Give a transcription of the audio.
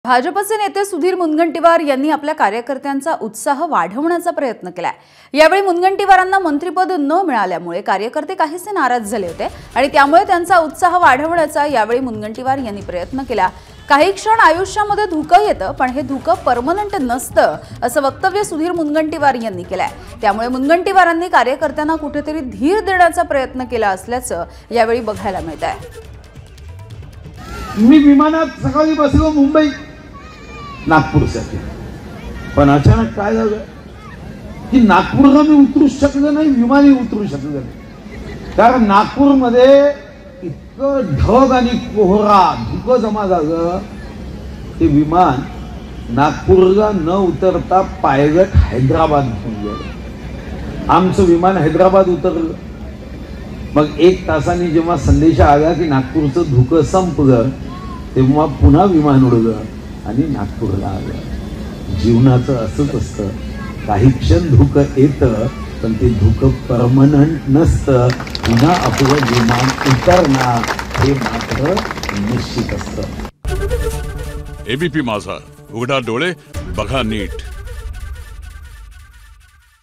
भाजपचे नेते सुधीर मुनगंटीवार यांनी आपल्या कार्यकर्त्यांचा उत्साह वाढवण्याचा प्रयत्न केलाय। यावेळी मुनगंटीवारांना मंत्रिपद न मिळाल्यामुळे कार्यकर्ते काहीसे नाराज झाले होते आणि त्यामुळे त्यांचा उत्साह वाढवण्याचा यावेळी मुनगंटीवार यांनी प्रयत्न केला। काही क्षण आयुष्यामध्ये धुकं येतं, पण हे धुकं परमनंट नसतं असं वक्तव्य सुधीर मुनगंटीवार यांनी केलंय। त्यामुळे मुनगंटीवारांनी कार्यकर्त्यांना कुठेतरी धीर देण्याचा प्रयत्न केला असल्याचं यावेळी बघायला मिळतंय। मी विमानात सकाळी बसलो मुंबई नागपूरसाठी, पण अचानक काय झालं की नागपूरला मी उतरू शकलो नाही, विमानही उतरू शकलो नाही। कारण नागपूरमध्ये इतकं ढग आणि कोहरा धुकं जमा झालं ते विमान नागपूरला न उतरता पायलट हैदराबाद घेऊन गेलं। आमचं विमान हैदराबाद उतरलं। मग 1 तासांनी जेव्हा संदेश आला की नागपूरचं धुकं संपलं, तेव्हा पुन्हा विमान उडलं आणि नागपूरला आलं। जीवनाचं असंच असतं, काही क्षण धुकं येतं, पण ते धुकं परमनंट नसतं। पुन्हा आपलं विमान उतरणार हे मात्र निश्चित असतं। एबीपी माझा, उघडा डोळे बघा नीट।